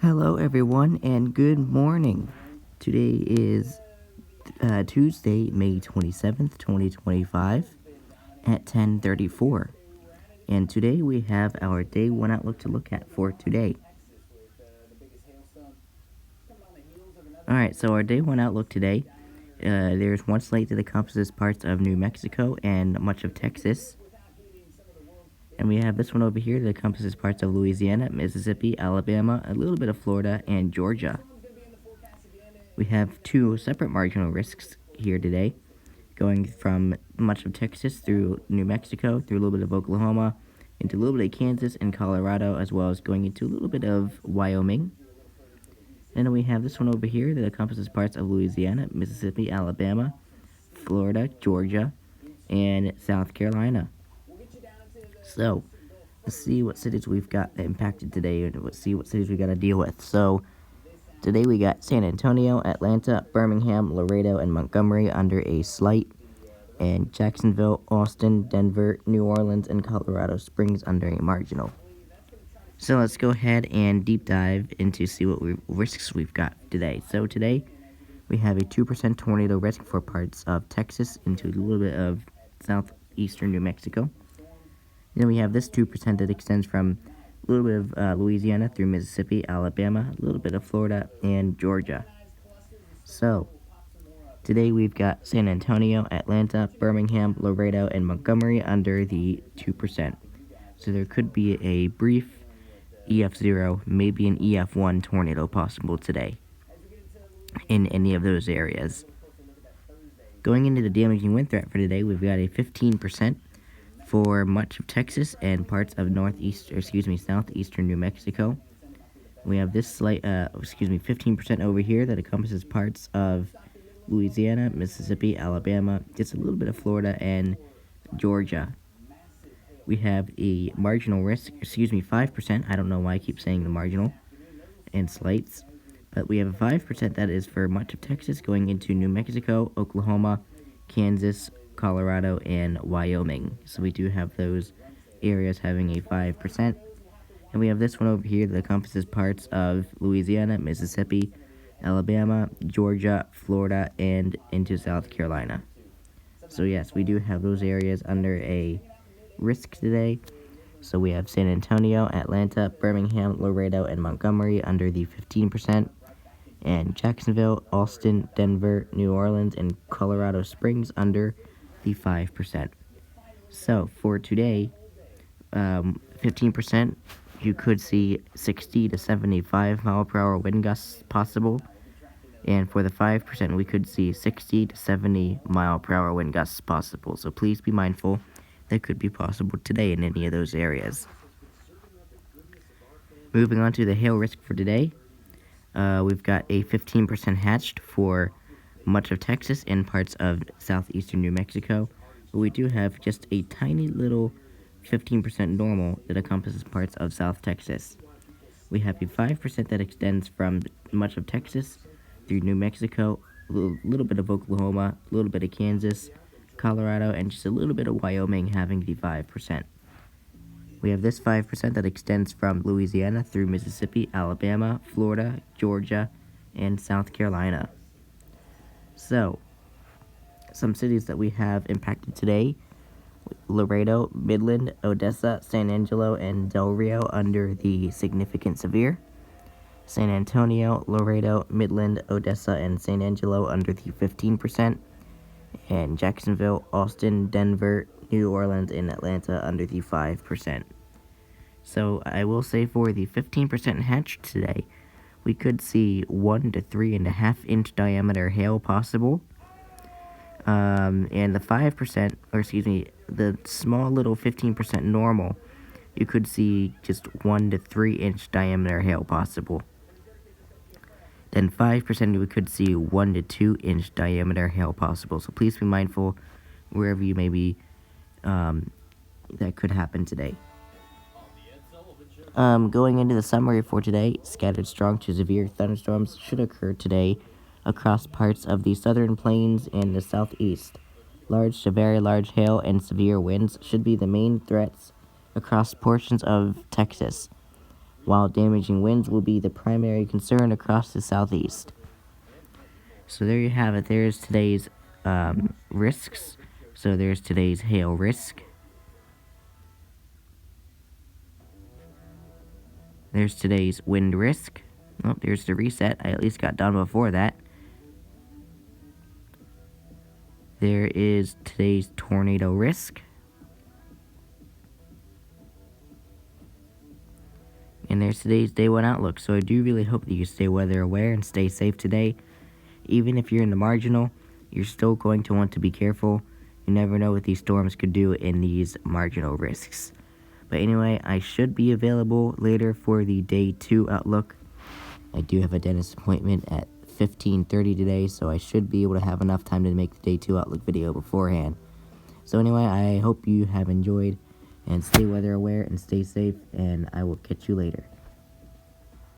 Hello, everyone, and good morning. Today is Tuesday, May 27th, 2025, at 10:34. And today we have our day one outlook to look at for today. Alright, so our day one outlook today, there's one slate that encompasses parts of New Mexico and much of Texas. And we have this one over here that encompasses parts of Louisiana, Mississippi, Alabama, a little bit of Florida, and Georgia. We have two separate marginal risks here today, going from much of Texas through New Mexico, through a little bit of Oklahoma, into a little bit of Kansas and Colorado, as well as going into a little bit of Wyoming. And then we have this one over here that encompasses parts of Louisiana, Mississippi, Alabama, Florida, Georgia, and South Carolina. So, let's see what cities we've got that impacted today, and let's see what cities we got to deal with. So, today we got San Antonio, Atlanta, Birmingham, Laredo, and Montgomery under a slight, and Jacksonville, Austin, Denver, New Orleans, and Colorado Springs under a marginal. So let's go ahead and deep dive into see what risks we've got today. So today we have a 2% tornado risk for parts of Texas into a little bit of southeastern New Mexico. Then we have this 2% that extends from a little bit of Louisiana through Mississippi, Alabama, a little bit of Florida, and Georgia. So, today we've got San Antonio, Atlanta, Birmingham, Laredo, and Montgomery under the 2%. So there could be a brief EF0, maybe an EF1 tornado possible today in any of those areas. Going into the damaging wind threat for today, we've got a 15% for much of Texas and parts of southeastern New Mexico. We have this 15% over here that encompasses parts of Louisiana, Mississippi, Alabama, just a little bit of Florida, and Georgia. We have a marginal risk, 5%. I don't know why I keep saying the marginal and slights, but we have a 5% that is for much of Texas going into New Mexico, Oklahoma, Kansas, Colorado, and Wyoming. So we do have those areas having a 5%. And we have this one over here that encompasses parts of Louisiana, Mississippi, Alabama, Georgia, Florida, and into South Carolina. So yes, we do have those areas under a risk today. So we have San Antonio, Atlanta, Birmingham, Laredo, and Montgomery under the 15%. And Jacksonville, Austin, Denver, New Orleans, and Colorado Springs under the 5%. So for today, 15%, you could see 60 to 75 mile per hour wind gusts possible. And for the 5%, we could see 60 to 70 mile per hour wind gusts possible. So please be mindful that could be possible today in any of those areas. Moving on to the hail risk for today, we've got a 15% hatched for much of Texas and parts of southeastern New Mexico, but we do have just a tiny little 15% normal that encompasses parts of South Texas. We have a 5% that extends from much of Texas through New Mexico, a little bit of Oklahoma, a little bit of Kansas, Colorado, and just a little bit of Wyoming having the 5%. We have this 5% that extends from Louisiana through Mississippi, Alabama, Florida, Georgia, and South Carolina. So, some cities that we have impacted today: Laredo, Midland, Odessa, San Angelo, and Del Rio under the significant severe. San Antonio, Laredo, Midland, Odessa, and San Angelo under the 15%. And Jacksonville, Austin, Denver, New Orleans, and Atlanta under the 5%. So I will say for the 15% hatched today, we could see 1 to 3.5 inch diameter hail possible. And the 5%, the small little 15% normal, you could see just 1 to 3 inch diameter hail possible. Then 5% we could see 1 to 2 inch diameter hail possible. So please be mindful wherever you may be, that could happen today. Going into the summary for today, scattered strong to severe thunderstorms should occur today across parts of the southern plains and the southeast. Large to very large hail and severe winds should be the main threats across portions of Texas. while damaging winds will be the primary concern across the southeast. So there you have it. There's today's risks. So there's today's hail risk. There's today's wind risk. Oh, there's the reset. I at least got done before that. There is today's tornado risk. And there's today's day one outlook. So I do really hope that you stay weather aware and stay safe today. Even if you're in the marginal, you're still going to want to be careful. You never know what these storms could do in these marginal risks. But anyway, I should be available later for the day 2 outlook. I do have a dentist appointment at 15:30 today, so I should be able to have enough time to make the day 2 outlook video beforehand. So anyway, I hope you have enjoyed, and stay weather aware and stay safe, and I will catch you later.